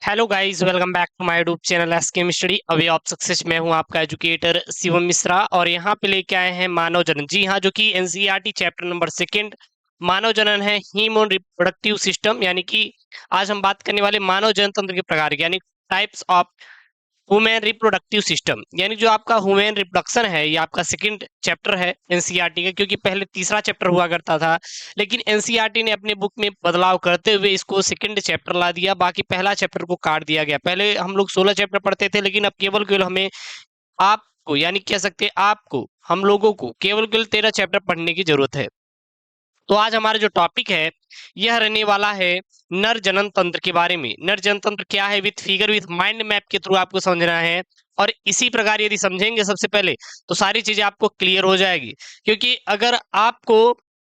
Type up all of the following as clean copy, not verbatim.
Hello guys, welcome back to my YouTube channel SKM study. अभी आप success में हूं आपका एजुकेटर शिवम मिश्रा और यहाँ पे लेके आए हैं मानव जनन। जी हाँ, जो कि एनसीईआरटी चैप्टर नंबर 2 मानव जनन है, ह्यूमन रिप्रोडक्टिव सिस्टम। यानी कि आज हम बात करने वाले मानव जनन तंत्र के प्रकार यानी types of human reproductive system. यानी जो आपका ह्यूमन रिप्रोडक्शन है, ये आपका सेकंड चैप्टर है एनसीईआरटी का, क्योंकि पहले तीसरा चैप्टर हुआ करता था, लेकिन एनसीईआरटी ने अपने बुक में बदलाव करते हुए इसको सेकंड चैप्टर ला दिया। बाकी पहला चैप्टर को काट दिया गया। पहले हम लोग 16 चैप्टर पढ़ते थे, लेकिन अब केवल केवल हमें आपको यानी कह सकते हैं आपको हम लोगों को केवल केवल 13 चैप्टर पढ़ने की जरूरत है। तो आज हमारा जो टॉपिक है यह रहने वाला है नर जनन तंत्र के बारे में। नर जनन तंत्र क्या है, with figure with mind map के थ्रू आपको समझना है। और इसी प्रकार यदि समझेंगे सबसे पहले तो सारी चीजें आपको क्लियर हो जाएगी। क्योंकि अगर आपको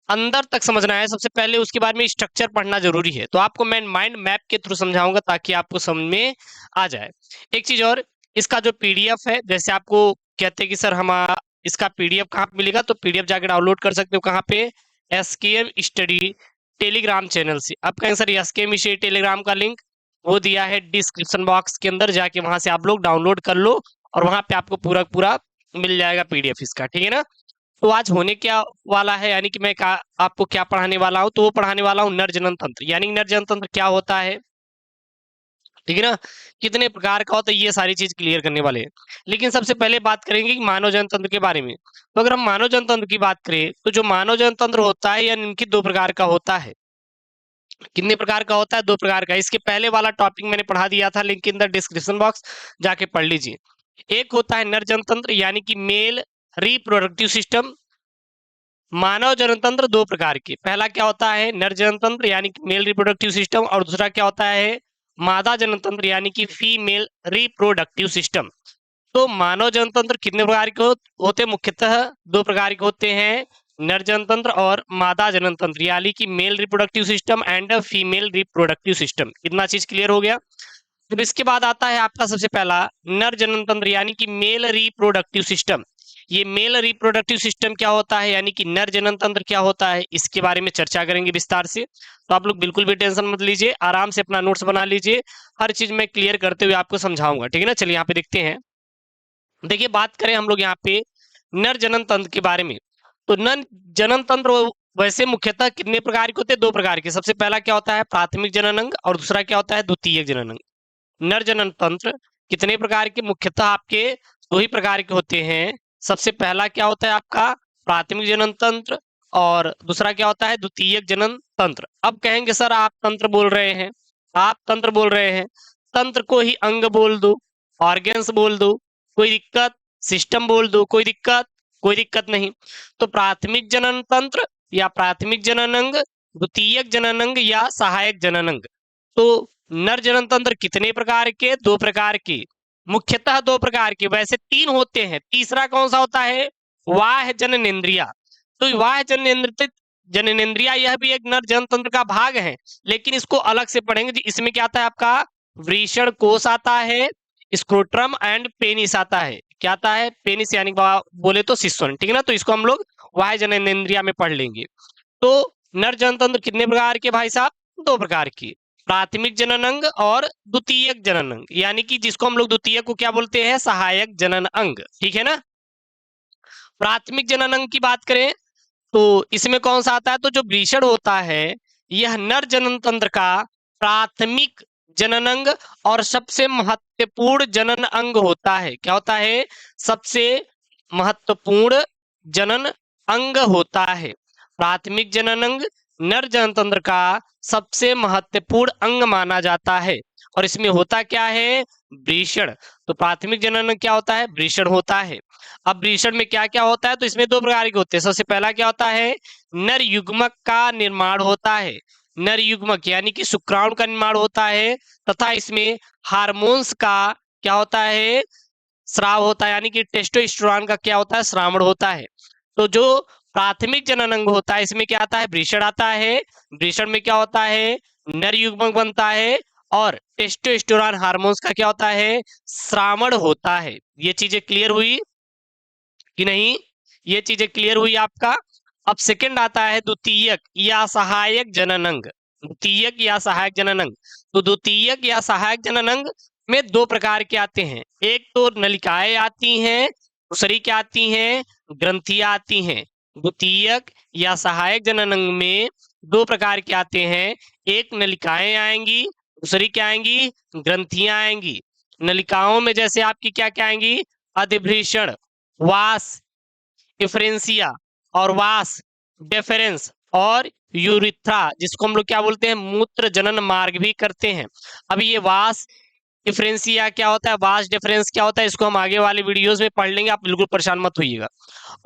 अंदर तक समझना है सबसे पहले उसके बारे में स्ट्रक्चर पढ़ना जरूरी है। तो आपको मैं माइंड मैप के थ्रू समझाऊंगा ताकि आपको समझ में आ जाए। एक चीज और, इसका जो पीडीएफ है, जैसे आपको कहते हैं कि सर हम इसका पीडीएफ कहाँ पे मिलेगा, तो पीडीएफ जाकर डाउनलोड कर सकते हो। कहाँ पे? एसकेएम स्टडी टेलीग्राम चैनल से। अब कहें सर एसकेएम स्टडी टेलीग्राम का लिंक वो दिया है डिस्क्रिप्शन बॉक्स के अंदर, जाके वहां से आप लोग डाउनलोड कर लो और वहां पे आपको पूरा पूरा मिल जाएगा पीडीएफ इसका, ठीक है ना। तो आज होने क्या वाला है, यानी कि मैं आपको क्या पढ़ाने वाला हूँ, तो वो पढ़ाने वाला हूँ नर जनन तंत्र। यानी नर जनन तंत्र क्या होता है, ठीक है ना, कितने प्रकार का होता है, ये सारी चीज क्लियर करने वाले हैं। लेकिन सबसे पहले बात करेंगे कि मानव जनतंत्र के बारे में। तो अगर हम मानव जनतंत्र की बात करें तो जो मानव जनतंत्र होता है यह निम्नलिखित दो प्रकार का होता है। कितने प्रकार का होता है? दो प्रकार का। इसके पहले वाला टॉपिक मैंने पढ़ा दिया था, link in the description box, जाके पढ़ लीजिए। एक होता है नर जनतंत्र यानी कि मेल रिप्रोडक्टिव सिस्टम। मानव जनतंत्र दो प्रकार के, पहला क्या होता है नर जनतंत्र यानी कि मेल रिप्रोडक्टिव सिस्टम, और दूसरा क्या होता है मादा जनतंत्र यानी कि फीमेल रिप्रोडक्टिव सिस्टम। तो मानव जनतंत्र कितने प्रकार के होते हैं? मुख्यतः दो प्रकार के होते हैं, नर जनतंत्र और मादा जनतंत्र, यानी कि male reproductive system and female reproductive system. इतना चीज क्लियर हो गया। फिर इसके बाद आता है आपका सबसे पहला नर जननतंत्र यानी कि मेल रिप्रोडक्टिव सिस्टम। ये मेल रिप्रोडक्टिव सिस्टम क्या होता है, यानी कि नर जनन तंत्र क्या होता है, इसके बारे में चर्चा करेंगे विस्तार से। तो आप लोग बिल्कुल भी टेंशन मत लीजिए, आराम से अपना नोट्स बना लीजिए, हर चीज मैं क्लियर करते हुए आपको समझाऊंगा, ठीक है ना। चलिए यहाँ पे देखते हैं। देखिए बात करें हम लोग यहाँ पे नर जनन तंत्र के बारे में, तो नर जनन तंत्र वैसे मुख्यतः कितने प्रकार के होते हैं? दो प्रकार के। सबसे पहला क्या होता है प्राथमिक जनन अंग, और दूसरा क्या होता है द्वितीयक जनन अंग। नर जनन तंत्र कितने प्रकार के? मुख्यतः आपके दो ही प्रकार के होते हैं। सबसे पहला क्या होता है आपका प्राथमिक जनन तंत्र, और दूसरा क्या होता है द्वितीयक जनन तंत्र। अब कहेंगे सर आप तंत्र बोल रहे हैं, आप तंत्र बोल रहे हैं, तंत्र को ही अंग बोल दो, ऑर्गेन्स बोल दो, कोई दिक्कत? सिस्टम बोल दो, कोई दिक्कत? कोई दिक्कत नहीं। तो प्राथमिक जनन तंत्र या प्राथमिक जनन अंग, द्वितीयक जनन अंग या सहायक जनन अंग। तो नर जनन तंत्र कितने प्रकार के? दो प्रकार के, मुख्यतः दो प्रकार के। वैसे तीन होते हैं, तीसरा कौन सा होता है? वाह्य जननेंद्रिया। तो वाह्य जननेंद्रिया यह भी एक नर जनन तंत्र का भाग है, लेकिन इसको अलग से पढ़ेंगे। इसमें क्या आता है आपका वृषण कोष आता है, स्क्रोट्रम एंड पेनिस आता है। क्या आता है? पेनिस यानी बोले तो शिश्न, ठीक है ना। तो इसको हम लोग वाह्य जननेंद्रिया में पढ़ लेंगे। तो नर जनन तंत्र कितने प्रकार के भाई साहब? दो प्रकार की, प्राथमिक जनन अंग और द्वितीयक जनन अंग, यानी कि जिसको हम लोग द्वितीयक को क्या बोलते हैं? सहायक जनन अंग, ठीक है ना। प्राथमिक जनन अंग की बात करें तो इसमें कौन सा आता है? तो जो वृषण होता है यह नर जनन तंत्र का प्राथमिक जनन अंग और सबसे महत्वपूर्ण जनन अंग होता है। क्या होता है? सबसे महत्वपूर्ण जनन अंग होता है। प्राथमिक जनन अंग नर जनन तंत्र का सबसे महत्वपूर्ण अंग माना जाता है, और इसमें होता क्या है? वृषण। तो प्राथमिक जनन अंग क्या होता है? वृषण होता है। अब वृषण में क्या क्या होता है? तो इसमें दो प्रकार के होते हैं। सबसे पहला क्या होता है? नर युग्मक का निर्माण होता है। नर युग्मक यानी कि शुक्राणु का निर्माण होता है, तथा इसमें हार्मोन्स का क्या होता है? स्राव होता है, यानी कि टेस्टोस्टेरोन का क्या होता है? श्रावण होता है। तो जो प्राथमिक जनन अंग होता है इसमें क्या आता है? वृषण आता है। वृषण में क्या होता है? नर युग्मक बनता है, और टेस्टोस्टेरोन हार्मोन्स का क्या होता है? श्रावण होता है। ये चीजें क्लियर हुई कि नहीं? ये चीजें क्लियर हुई आपका। अब सेकंड आता है द्वितीयक या सहायक जनन अंग। द्वितीयक या सहायक जनन अंग। तो द्वितीयक या सहायक जनन अंग में दो प्रकार के आते हैं, एक तो नलिकाएं आती हैं, दूसरी क्या आती हैं, ग्रंथियां आती हैं। द्वितीयक या सहायक जनन अंग में दो प्रकार के आते हैं, एक नलिकाएं आएंगी, दूसरी क्या आएंगी, ग्रंथियां आएंगी। नलिकाओं में जैसे आपकी क्या क्या आएंगी, अधिभृषण, वास इफरेंसिया और वास डेफरेंस और यूरिथ्रा, जिसको हम लोग क्या बोलते हैं, मूत्र जनन मार्ग भी करते हैं। अब ये वास डिफरेंसिया क्या होता है, वास डिफरेंस क्या होता है, इसको हम आगे वाले वीडियोस में पढ़ लेंगे, आप बिल्कुल परेशान मत होइएगा।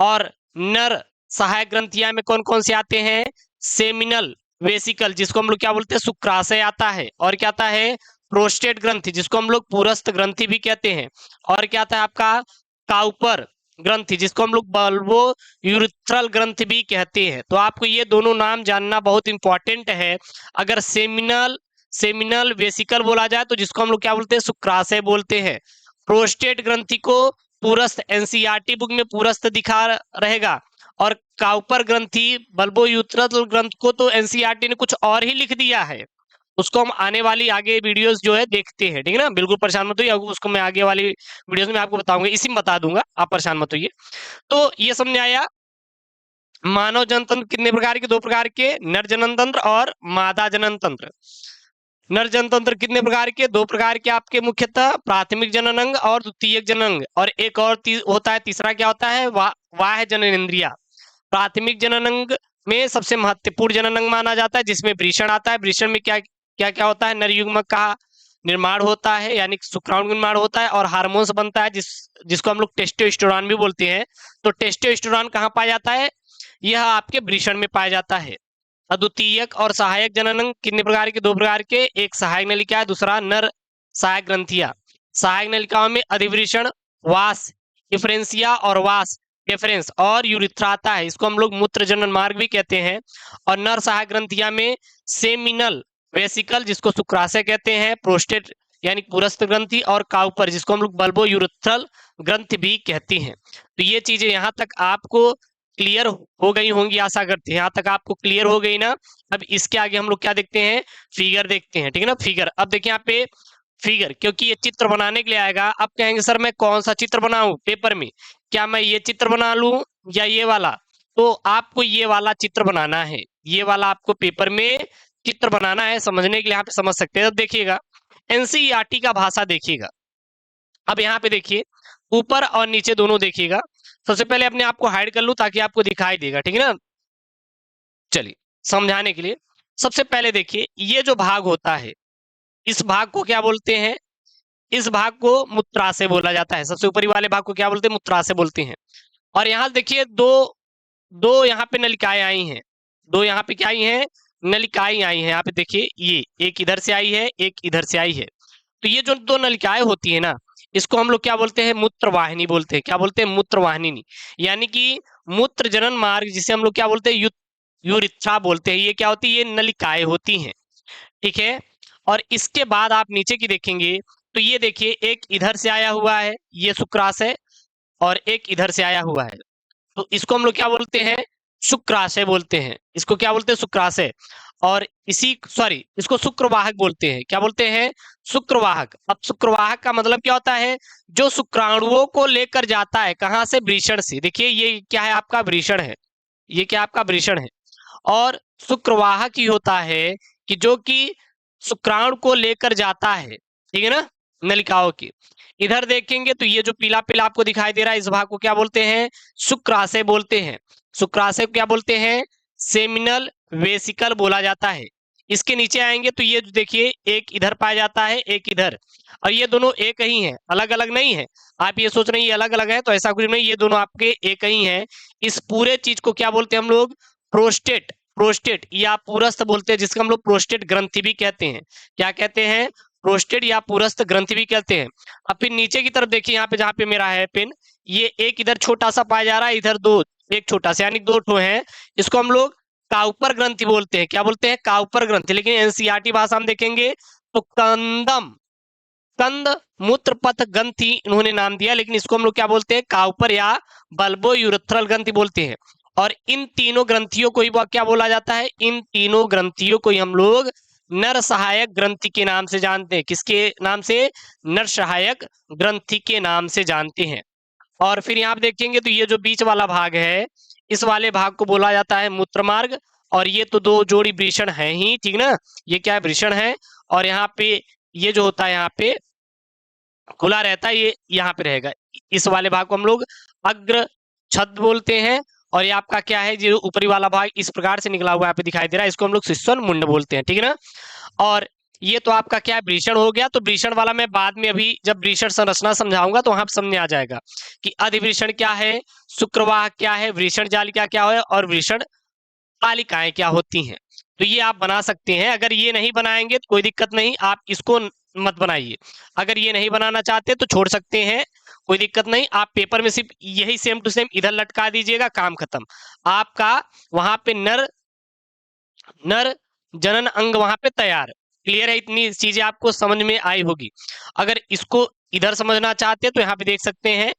और नर सहायक ग्रंथियां में कौन कौन से आते हैं, सेमिनल वेसिकल, जिसको हम लोग क्या बोलते हैं, शुक्राशय आता है, और क्या आता है, प्रोस्टेट ग्रंथि, जिसको हम लोग पुरस्थ ग्रंथि भी कहते हैं, और क्या आता है आपका काउपर ग्रंथि, जिसको हम लोग बल्बो यूरिथ्रल ग्रंथि भी कहते हैं। तो आपको ये दोनों नाम जानना बहुत इंपॉर्टेंट है। अगर सेमिनल वेसिकल बोला जाए तो जिसको हम लोग क्या बोलते हैं, शुक्राशय बोलते हैं। प्रोस्टेट ग्रंथि को पुरस्थ, एनसीईआरटी बुक में पुरस्थ दिखा रहेगा, और काउपर ग्रंथि बल्बो यूरिथ्रल ग्रंथ को तो एनसीईआरटी ने कुछ और ही लिख दिया है, उसको हम आने वाली आगे वीडियोस जो है देखते हैं, ठीक है ना, बिल्कुल परेशान मत होइए, उसको मैं आगे वाली वीडियोस में आपको बताऊंगा, इसी में बता दूंगा, आप परेशान मत होइए। तो ये समझ आया, मानव जनन तंत्र कितने प्रकार के, दो प्रकार के, नर जनन तंत्र और मादा जनन तंत्र। नर जनन तंत्र कितने प्रकार के, दो प्रकार के आपके, मुख्यतः प्राथमिक जनन अंग और द्वितीयक जनन अंग, और एक और होता है, तीसरा क्या होता है, वाह्य जननेंद्रिया। प्राथमिक जनन अंग में सबसे महत्वपूर्ण जनन अंग माना जाता है, जिसमें वृषण आता है। वृषण में क्या क्या क्या होता है, नर युग्मक का निर्माण होता है, यानी शुक्राणु निर्माण होता है, और हार्मोन्स बनता है, जिसको हम लोग टेस्टोस्टेरोन भी बोलते हैं। तो टेस्टोस्टेरोन कहाँ पाया जाता है, यह आपके वृषण में पाया जाता है। अद्वितीयक और सहायक जनन अंग कितने प्रकार के, दो प्रकार के, एक सहायक नलिका है, दूसरा नर सहायक ग्रंथिया। सहायक नलिकाओं में अधिवृषण, वास डिफरेंसिया और वास डिफरेंस और यूरिथ्रा आता है, इसको हम लोग मूत्र जनन मार्ग भी कहते हैं। और नर सहायक ग्रंथिया में सेमिनल वेसिकल, जिसको शुक्राशय कहते हैं, प्रोस्टेट यानी पुरस्थ ग्रंथि, और काउपर, जिसको हम लोग बल्बो यूरिथ्रल ग्रंथि भी कहते हैं। तो ये चीजें यहाँ तक आपको क्लियर हो गई होंगी, आशा करते हैं यहाँ तक आपको क्लियर हो गई ना। अब इसके आगे हम लोग क्या देखते हैं, फिगर देखते हैं, ठीक है ना। फिगर, अब देखिए यहाँ पे फिगर, क्योंकि ये चित्र बनाने के लिए आएगा, अब कहेंगे सर मैं कौन सा चित्र बनाऊं पेपर में, क्या मैं ये चित्र बना लूं या ये वाला, तो आपको ये वाला चित्र बनाना है, ये वाला आपको पेपर में चित्र बनाना है। समझने के लिए यहाँ पे समझ सकते हैं। अब देखिएगा एनसीईआरटी का भाषा देखिएगा। अब यहाँ पे देखिए ऊपर और नीचे दोनों देखिएगा। सबसे पहले अपने आप को हाइड कर लूं ताकि आपको दिखाई देगा, ठीक है ना। चलिए समझाने के लिए सबसे पहले देखिए, ये जो भाग होता है, इस भाग को क्या बोलते हैं, इस भाग को मूत्राशय बोला जाता है। सबसे ऊपरी वाले भाग को क्या बोलते हैं, मूत्राशय बोलते हैं। और यहाँ देखिए दो दो यहाँ पे नलिकाएं आई हैं, दो यहाँ पे क्या आई हैं, नलिकाएं आई हैं। यहाँ पे देखिए ये एक इधर से आई है, एक इधर से आई है। तो ये जो दो नलिकाएं होती है ना, इसको हम लोग क्या बोलते हैं, मूत्रवाहिनी बोलते हैं। क्या बोलते हैं, मूत्रवाहिनी, यानी कि मूत्र जनन मार्ग, जिसे हम लोग क्या बोलते हैं, यूरिथ्रा बोलते हैं। ये क्या होती है, ये नलिकाएं होती हैं, ठीक है। और इसके बाद आप नीचे की देखेंगे तो ये देखिए एक इधर से आया हुआ है, ये शुक्राशय, और एक इधर से आया हुआ है, तो इसको हम लोग क्या बोलते हैं, शुक्राशय बोलते हैं। इसको क्या बोलते हैं, शुक्राशय। और इसको शुक्रवाहक बोलते हैं। क्या बोलते हैं, शुक्रवाहक। अब शुक्रवाहक का मतलब क्या होता है, जो शुक्राणुओं को लेकर जाता है, कहां से, वृषण से। देखिए ये क्या है, आपका वृषण है, ये क्या आपका वृषण है। और शुक्रवाहक ही होता है कि जो कि शुक्राणु को लेकर जाता है, ठीक है ना, नलिकाओं की। इधर देखेंगे तो ये जो पीला पीला आपको दिखाई दे रहा है, इस भाग को क्या बोलते हैं, शुक्राशय बोलते हैं। शुक्राशय को क्या बोलते हैं, सेमिनल वेसिकल बोला जाता है। इसके नीचे आएंगे तो ये देखिए एक इधर पाया जाता है, एक इधर, और ये दोनों एक ही हैं, अलग अलग नहीं है। आप ये सोच रहे हैं ये अलग अलग है, तो ऐसा कुछ नहीं, ये दोनों आपके एक ही हैं। इस पूरे चीज को क्या बोलते हैं हम लोग, प्रोस्टेट या पुरस्थ बोलते हैं, जिसका हम लोग प्रोस्टेट ग्रंथि भी कहते हैं। क्या कहते हैं, प्रोस्टेट या पुरस्थ ग्रंथि भी कहते हैं। अब फिर नीचे की तरफ देखिए, यहाँ पे जहाँ पे मेरा है पेन, ये एक इधर छोटा सा पाया जा रहा है, इधर दो, एक छोटा सा, यानी दो ठो है। इसको हम लोग काउपर ग्रंथि बोलते हैं। क्या बोलते हैं, काउपर ग्रंथि। लेकिन एनसीईआरटी भाषा में देखेंगे तो कंद मूत्र पथ ग्रंथि इन्होंने नाम दिया, लेकिन इसको हम लोग क्या बोलते हैं, काउपर या बल्बो यूरिथ्रल ग्रंथि बोलते हैं। और इन तीनों ग्रंथियों को ही क्या बोला जाता है, इन तीनों ग्रंथियों को ही हम लोग नर सहायक ग्रंथि के नाम से जानते हैं। किसके नाम से? नर सहायक ग्रंथि के नाम से जानते हैं। और फिर यहाँ पे देखेंगे तो ये जो बीच वाला भाग है, इस वाले भाग को बोला जाता है मूत्रमार्ग। और ये तो दो जोड़ी वृषण है ही, ठीक ना, ये क्या है? वृषण है। और यहाँ पे ये जो होता है यहाँ पे खुला रहता है, ये यहाँ पे रहेगा। इस वाले भाग को हम लोग अग्र छद बोलते हैं। और ये आपका क्या है? जो ऊपरी वाला भाग इस प्रकार से निकला हुआ यहाँ पे दिखाई दे रहा है, इसको हम लोग शिश्न मुंड बोलते हैं, ठीक है ना। और ये तो आपका क्या है? वृषण हो गया। तो वृषण वाला मैं बाद में अभी जब वृषण संरचना समझाऊंगा तो वहां पे समझ में आ जाएगा कि अधिवृषण क्या है, शुक्रवाह क्या है, वृषण जालिका क्या है, और वृषण तालिकाएं क्या होती हैं। तो ये आप बना सकते हैं। अगर ये नहीं बनाएंगे तो कोई दिक्कत नहीं, आप इसको मत बनाइए। अगर ये नहीं बनाना चाहते तो छोड़ सकते हैं, कोई दिक्कत नहीं। आप पेपर में सिर्फ यही सेम टू सेम इधर लटका दीजिएगा, काम खत्म आपका। वहां पे नर नर जनन अंग वहां पे तैयार। क्लियर है? इतनी चीजें आपको समझ में आई होगी। अगर इसको इधर समझना चाहते हैं तो यहाँ पे देख सकते हैं,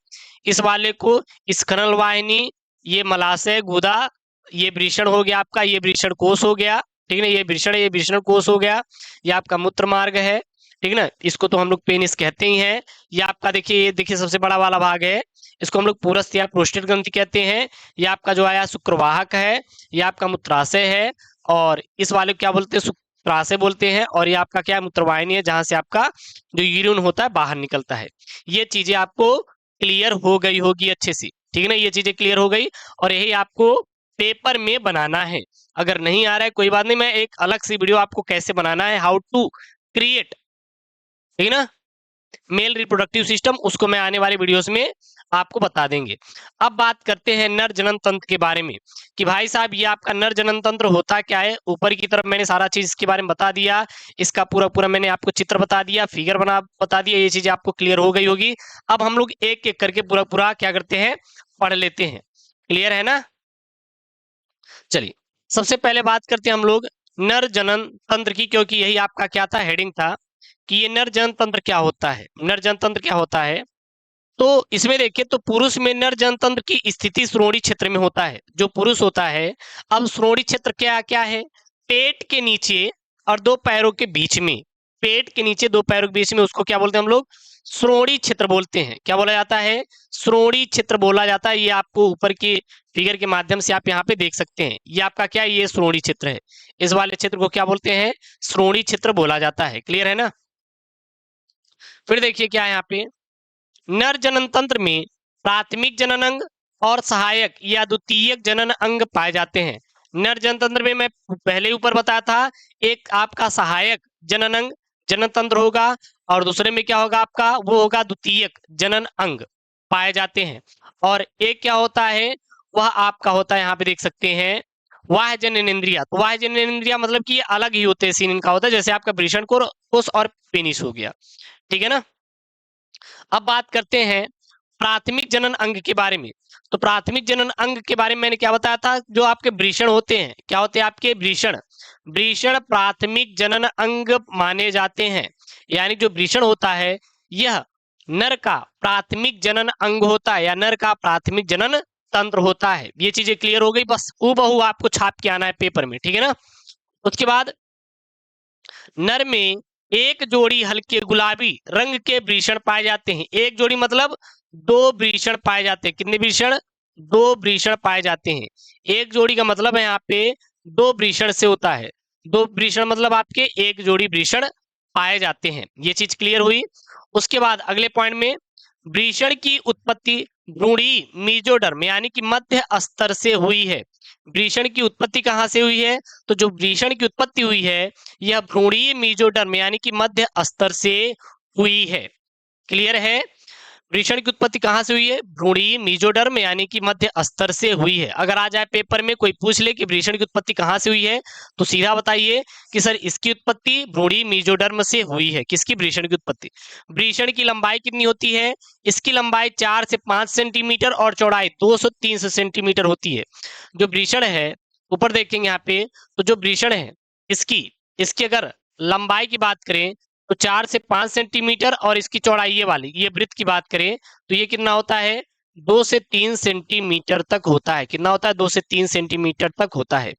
इस वाले को स्खनन वाहिनी, ये मलाशय गुदा, ये वृषण हो गया आपका, ये वृषण कोश हो गया, ठीक है ना, ये वृषण, ये वृषण कोश हो गया, ये आपका मूत्र मार्ग है, ठीक है ना, इसको तो हम लोग पेनिस कहते ही हैं। ये आपका देखिए, ये देखिए सबसे बड़ा वाला भाग है, इसको हम लोग पूरस्थ या प्रोस्टेट ग्रंथि कहते हैं। ये आपका जो आया शुक्रवाहक है, ये आपका मूत्राशय है। और इस वाले को क्या बोलते हैं? शुक्राशय बोलते हैं। और ये आपका क्या है? मूत्रवाहिनी है, जहां से आपका जो यूरिन होता है बाहर निकलता है। ये चीजें आपको क्लियर हो गई होगी अच्छे से, ठीक है ना, ये चीजें क्लियर हो गई। और यही आपको पेपर में बनाना है। अगर नहीं आ रहा है कोई बात नहीं, मैं एक अलग सी वीडियो आपको कैसे बनाना है, हाउ टू क्रिएट, ठीक है ना, मेल रिप्रोडक्टिव सिस्टम, उसको मैं आने वाले वीडियोस में आपको बता देंगे। अब बात करते हैं नर जनन तंत्र के बारे में कि भाई साहब ये आपका नर जनन तंत्र होता क्या है। ऊपर की तरफ मैंने सारा चीज इसके बारे में बता दिया, इसका पूरा पूरा मैंने आपको चित्र बता दिया, फिगर बना बता दिया, ये चीजें आपको क्लियर हो गई होगी। अब हम लोग एक एक करके पूरा पूरा क्या करते हैं? पढ़ लेते हैं। क्लियर है ना? चलिए, सबसे पहले बात करते हैं हम लोग नर जनन तंत्र की, क्योंकि यही आपका क्या था? हेडिंग था कि ये नर जनन तंत्र क्या होता है। नर जनन तंत्र क्या होता है? तो इसमें देखिए, तो पुरुष में नर जनतंत्र की स्थिति श्रोणि क्षेत्र में होता है, जो पुरुष होता है। अब श्रोणि क्षेत्र क्या क्या है? पेट के नीचे और दो पैरों के बीच में, पेट के नीचे दो पैरों के बीच में, उसको क्या बोलते हैं हम लोग? श्रोणि क्षेत्र बोलते हैं। क्या बोला जाता है? श्रोणि क्षेत्र बोला जाता है। ये आपको ऊपर के फिगर के माध्यम से आप यहाँ पे देख सकते हैं। ये आपका क्या है? ये श्रोणि क्षेत्र है। इस वाले क्षेत्र को क्या बोलते हैं? श्रोणि क्षेत्र बोला जाता है। क्लियर है ना? फिर देखिए क्या है यहाँ पे, नर जनन तंत्र में प्राथमिक जनन अंग और सहायक या द्वितीयक जनन अंग पाए जाते हैं। नर जनन तंत्र में मैं पहले ऊपर बताया था, एक आपका सहायक जनन अंग जनन तंत्र होगा, और दूसरे में क्या होगा आपका? वो होगा द्वितीयक जनन अंग पाए जाते हैं। और एक क्या होता है? वह आपका होता है, यहाँ पे देख सकते हैं, वाह जननेन्द्रिया। तो वाह जननेन्द्रिया मतलब कि ये अलग ही होते हैं, सीन इनका होता है, जैसे आपका वृषण कोश और पेनिस हो गया, ठीक है ना। अब बात करते हैं प्राथमिक जनन अंग के बारे में। तो प्राथमिक जनन अंग के बारे में मैंने क्या बताया था? जो आपके वृषण होते हैं, क्या होते हैं आपके? वृषण। वृषण प्राथमिक जनन अंग माने जाते हैं। यानी जो वृषण होता है, यह नर का प्राथमिक जनन अंग होता है, या नर का प्राथमिक जनन तंत्र होता है। ये चीजें क्लियर हो गई, बस हूबहू आपको छाप के आना है पेपर में, ठीक है ना। उसके बाद नर में एक जोड़ी हल्के गुलाबी रंग के वृषण पाए जाते हैं। एक जोड़ी मतलब दो वृषण पाए जाते हैं। कितने वृषण? दो वृषण पाए जाते हैं। एक जोड़ी का मतलब है यहाँ पे दो वृषण से होता है। दो वृषण मतलब आपके एक जोड़ी वृषण पाए जाते हैं। ये चीज क्लियर हुई। उसके बाद अगले पॉइंट में, वृषण की उत्पत्ति भ्रूणी मीजोडर्म यानी कि मध्य स्तर से हुई है। वृषण की उत्पत्ति कहाँ से हुई है? तो जो वृषण की उत्पत्ति हुई है, यह भ्रूणीय मीजोडर्म यानी कि मध्य स्तर से हुई है। क्लियर है? वृषण की उत्पत्ति कहाँ से हुई है? भ्रूणीय मीजोडर्म यानी कि मध्य स्तर से हुई है। अगर आ जाए पेपर में कोई पूछ ले कि वृषण की उत्पत्ति कहाँ से हुई है, तो सीधा बताइए कि सर इसकी उत्पत्ति भ्रूणीय मीजोडर्म से हुई है। किसकी? वृषण की उत्पत्ति। वृषण की लंबाई कितनी होती है? इसकी लंबाई 4 से 5 सेंटीमीटर और चौड़ाई 2 से 3 सेंटीमीटर होती है। जो वृषण है, ऊपर देखेंगे यहाँ पे, तो जो वृषण है इसकी अगर लंबाई की बात करें तो 4 से 5 सेंटीमीटर, और इसकी चौड़ाई ये वाली, ये वृत्त की बात करें तो ये कितना होता है? 2 से 3 सेंटीमीटर तक होता है। कितना होता है? 2 से 3 सेंटीमीटर तक होता है।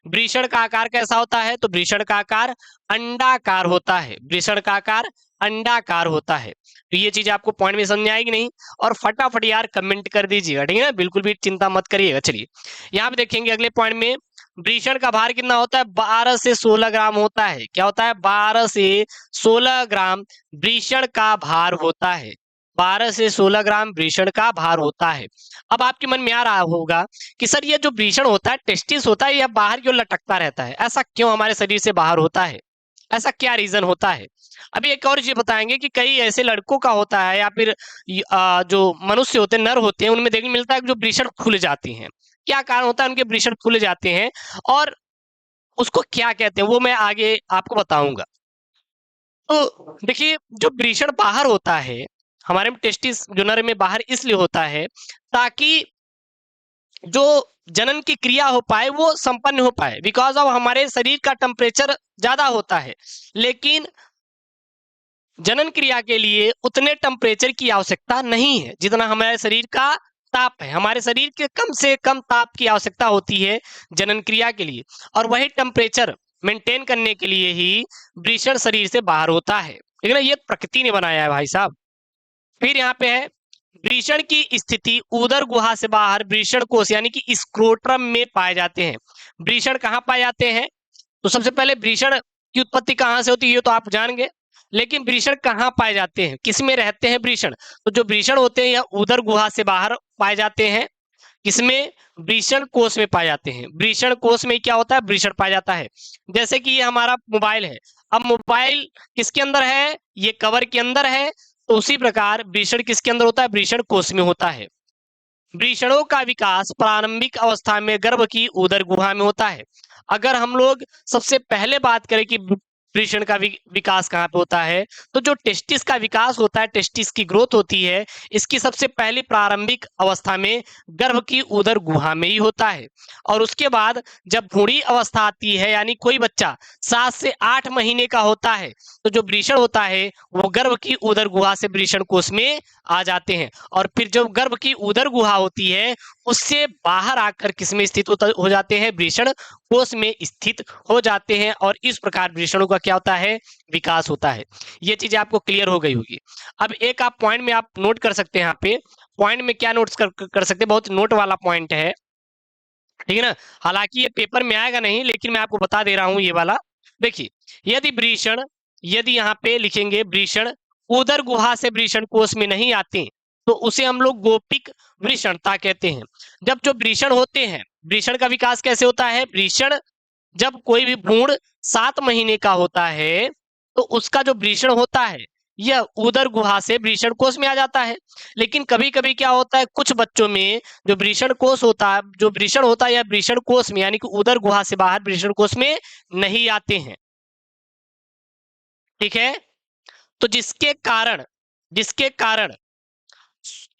वृषण का आकार कैसा होता है? तो वृषण का आकार अंडाकार होता है। वृषण का आकार अंडाकार होता है। तो ये चीज आपको पॉइंट में समझ में आएगी नहीं? और फटाफट यार कमेंट कर दीजिएगा, ठीक है ना? बिल्कुल भी चिंता मत करिएगा। चलिए यहाँ पे देखेंगे अगले पॉइंट में, वृषण का भार कितना होता है? 12 से 16 ग्राम होता है। क्या होता है? 12 से 16 ग्राम वृषण का भार होता है। 12 से 16 ग्राम वृषण का भार होता है। अब आपके मन में आ रहा होगा कि सर ये जो वृषण होता है, टेस्टिस होता है, यह बाहर क्यों लटकता रहता है? ऐसा क्यों हमारे शरीर से बाहर होता है? ऐसा क्या रीजन होता है? अभी एक और चीज बताएंगे कि कई ऐसे लड़कों का होता है या फिर जो मनुष्य होते हैं, नर होते हैं, उनमें देखने मिलता है कि जो वृषण खुल जाती हैं। क्या कारण होता है उनके वृषण खुल जाते हैं और उसको क्या कहते हैं वो मैं आगे आपको बताऊंगा। तो देखिए जो वृषण बाहर होता है हमारे में, टेस्टिस जो नर में बाहर इसलिए होता है ताकि जो जनन की क्रिया हो पाए वो संपन्न हो पाए, बिकॉज ऑफ हमारे शरीर का टेम्परेचर ज्यादा होता है, लेकिन जनन क्रिया के लिए उतने टेम्परेचर की आवश्यकता नहीं है जितना हमारे शरीर का ताप है। हमारे शरीर के कम से कम ताप की आवश्यकता होती है जनन क्रिया के लिए, और वही टेम्परेचर मेंटेन करने के लिए ही वृषण शरीर से बाहर होता है। लेकिन ये प्रकृति ने बनाया है भाई साहब। फिर यहाँ पे है वृषण की स्थिति उदर गुहा से बाहर वृषण कोश यानी कि स्क्रोट्रम में पाए जाते हैं। वृषण कहाँ पाए जाते हैं? तो सबसे पहले वृषण की उत्पत्ति कहाँ से होती है ये तो आप जान गए, लेकिन वृषण कहाँ पाए जाते हैं, किसमें रहते हैं वृषण? तो जो वृषण होते हैं यह उदर गुहा से बाहर पाए जाते हैं। किसमें? वृषण कोश में पाए जाते हैं। वृषण कोश में क्या होता है? वृषण पाया जाता है। जैसे कि ये हमारा मोबाइल है, अब मोबाइल किसके अंदर है? ये कवर के अंदर है। तो उसी प्रकार वृषण किसके अंदर होता है? वृषण कोश में होता है। वृषणों का विकास प्रारंभिक अवस्था में गर्भ की उदर गुहा में होता है। अगर हम लोग सबसे पहले बात करें कि वृषण का विकास कहाँ पे होता है, तो जो टेस्टिस का विकास होता है, टेस्टिस की ग्रोथ होती है, इसकी सबसे पहली प्रारंभिक अवस्था में गर्भ की उदर गुहा में ही होता है। और उसके बाद जब भ्रूणी अवस्था आती है, यानी कोई बच्चा 7 से 8 महीने का होता है, तो जो वृषण होता है वो गर्भ की उदर गुहा से वृषण कोश में आ जाते हैं। और फिर जब गर्भ की उदर गुहा होती है उससे बाहर आकर किसमें स्थित हो जाते हैं? वृषण कोश में स्थित हो जाते हैं। और इस प्रकार वृषणों का क्या होता है? विकास होता है। ये चीजें आपको क्लियर हो गई होगी। अब एक आप पॉइंट में आप नोट कर सकते हैं, यहाँ पे पॉइंट में क्या नोट कर सकते हैं, बहुत नोट वाला पॉइंट है, ठीक है ना? हालांकि ये पेपर में आएगा नहीं, लेकिन मैं आपको बता दे रहा हूं ये वाला। देखिए यदि वृषण, यदि यहाँ पे लिखेंगे वृषण उदर गुहा से वृषण कोश में नहीं आते तो उसे हम लोग गोपिक वृषणता कहते हैं। जब जो वृषण होते हैं, वृषण का विकास कैसे होता है? वृषण जब कोई भी भ्रूण 7 महीने का होता है तो उसका जो वृषण होता है यह उदर गुहा से वृषण कोश में आ जाता है। लेकिन कभी कभी क्या होता है, कुछ बच्चों में जो वृषण कोश होता है, जो वृषण होता है यह वृषण कोश में यानी कि उदर गुहा से बाहर वृषण कोश में नहीं आते हैं, ठीक है? तो जिसके कारण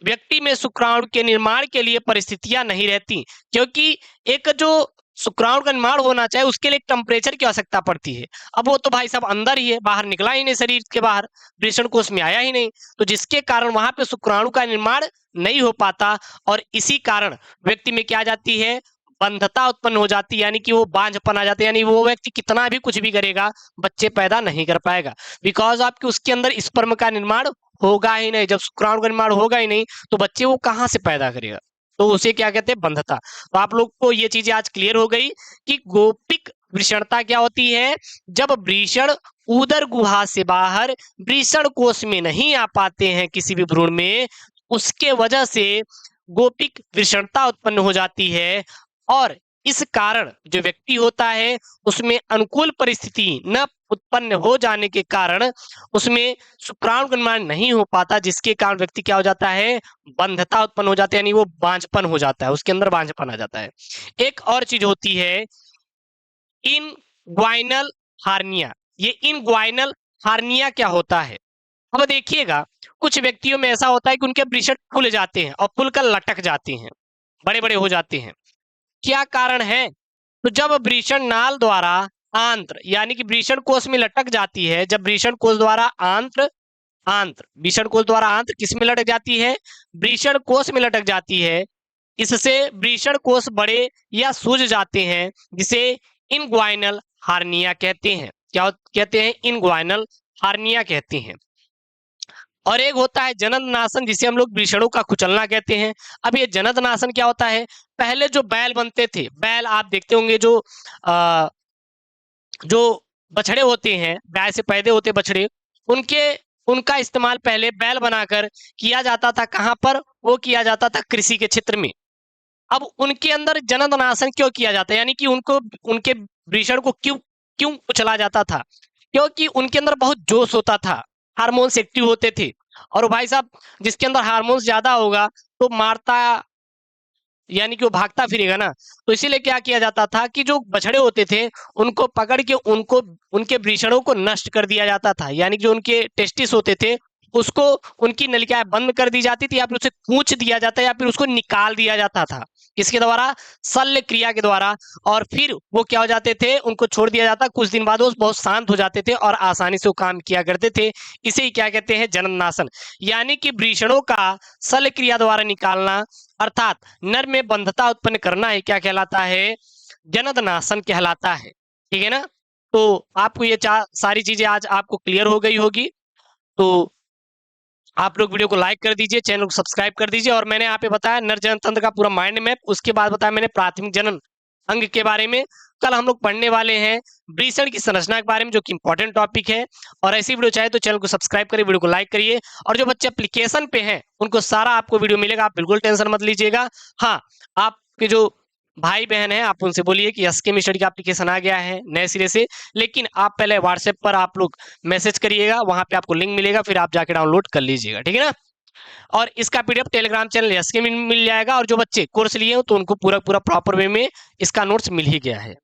व्यक्ति में शुक्राणु के निर्माण के लिए परिस्थितियां नहीं रहती, क्योंकि एक जो शुक्राणु का निर्माण होना चाहिए उसके लिए टेम्परेचर की आवश्यकता पड़ती है। अब वो तो भाई साहब अंदर ही है, बाहर निकला ही नहीं, शरीर के बाहर वृषण कोश में आया ही नहीं, तो जिसके कारण वहां पे शुक्राणु का निर्माण नहीं हो पाता और इसी कारण व्यक्ति में क्या आ जाती है? बंधता उत्पन्न हो जाती है, यानी कि वो बांझपन आ जाता है, यानी वो व्यक्ति कितना भी कुछ भी करेगा बच्चे पैदा नहीं कर पाएगा, बिकॉज आपके उसके अंदर स्पर्म का निर्माण होगा ही नहीं। जब शुक्राणु का निर्माण होगा ही नहीं तो बच्चे वो कहाँ से पैदा करेगा? तो उसे क्या कहते हैं? बंधता। तो आप लोग को ये चीजें आज क्लियर हो गई कि गोपिक वृषणता क्या होती है। जब वृषण उदर गुहा से बाहर वृषण कोश में नहीं आ पाते हैं किसी भी भ्रूण में, उसके वजह से गोपिक वृषणता उत्पन्न हो जाती है। और इस कारण जो व्यक्ति होता है उसमें अनुकूल परिस्थिति न उत्पन्न हो जाने के कारण उसमें शुक्राणु का निर्माण नहीं हो पाता, जिसके कारण व्यक्ति क्या हो जाता है? बंधता उत्पन्न हो जाता है, यानी वो बांझपन हो जाता है, उसके अंदर बांझपन आ जाता है। एक और चीज होती है इनग्वाइनल हार्निया। ये इनग्वाइनल हार्निया क्या होता है? अब देखिएगा कुछ व्यक्तियों में ऐसा होता है कि उनके वृषण फूल जाते हैं और फूलकर लटक जाते हैं, बड़े बड़े हो जाते हैं। क्या कारण है? तो जब वृषण नाल द्वारा आंत्र यानी कि वृषण कोश में लटक जाती है, जब वृषण कोश द्वारा आंत्र आंत्र, वृषण कोश द्वारा आंत्र किस में लटक जाती है? वृषण कोश में लटक जाती है। इससे वृषण कोश बड़े या सूज जाते हैं, जिसे इनग्वाइनल हार्निया कहते हैं। क्या कहते हैं? इनग्वाइनल हार्निया कहते हैं। और एक होता है जनन नाशन, जिसे हम लोग वृषणों का कुचलना कहते हैं। अब ये जनन नाशन क्या होता है? पहले जो बैल बनते थे, बैल आप देखते होंगे जो बछड़े होते हैं, गाय से पैदा होते बछड़े, उनके उनका इस्तेमाल पहले बैल बनाकर किया जाता था। कहाँ पर? वो किया जाता था कृषि के क्षेत्र में। अब उनके अंदर जनन क्यों किया जाता है, यानी कि उनको उनके वृषण को क्यों क्यों कुचला जाता था? क्योंकि उनके अंदर बहुत जोश होता था, हार्मोन्स एक्टिव होते थे। और भाई साहब, जिसके अंदर हार्मोन्स ज्यादा होगा तो मारता, यानी कि वो भागता फिरेगा ना। तो इसीलिए क्या किया जाता था कि जो बछड़े होते थे उनको पकड़ के उनको उनके वृषणों को नष्ट कर दिया जाता था, यानी कि जो उनके टेस्टिस होते थे उसको, उनकी नलिकाएं बंद कर दी जाती थी, या फिर उसे कूच दिया जाता, या फिर उसको निकाल दिया जाता था। किसके द्वारा? शल्य क्रिया के द्वारा। और फिर वो क्या हो जाते थे? उनको छोड़ दिया जाता। कुछ दिन बाद वो बहुत शांत हो जाते थे और आसानी से वो काम किया करते थे। इसे ही क्या कहते हैं? जनननाशन। यानी कि वृषणों का शल्य क्रिया द्वारा निकालना, अर्थात नर में बंधता उत्पन्न करना है, क्या कहलाता है? जनननाशन कहलाता है। ठीक है ना? तो आपको ये सारी चीजें आज आपको क्लियर हो गई होगी। तो आप लोग वीडियो को लाइक कर दीजिए, चैनल को सब्सक्राइब कर दीजिए। और मैंने यहाँ पे बताया नर जनन तंत्र का पूरा माइंड मैप, उसके बाद बताया मैंने प्राथमिक जनन अंग के बारे में। कल हम लोग पढ़ने वाले हैं वृषण की संरचना के बारे में, जो कि इंपॉर्टेंट टॉपिक है। और ऐसी वीडियो चाहे तो चैनल को सब्सक्राइब करिए, वीडियो को लाइक करिए। और जो बच्चे एप्लीकेशन पे हैं उनको सारा आपको वीडियो मिलेगा, आप बिल्कुल टेंशन मत लीजिएगा। हाँ, आपके जो भाई बहन है आप उनसे बोलिए कि एसकेमिस्ट्री का एप्लीकेशन आ गया है नए सिरे से, लेकिन आप पहले व्हाट्सएप पर आप लोग मैसेज करिएगा, वहां पे आपको लिंक मिलेगा, फिर आप जाके डाउनलोड कर लीजिएगा। ठीक है ना? और इसका पीडीएफ टेलीग्राम चैनल एसके में मिल जाएगा। और जो बच्चे कोर्स लिए हो तो उनको पूरा पूरा प्रॉपर वे में इसका नोट्स मिल ही गया है।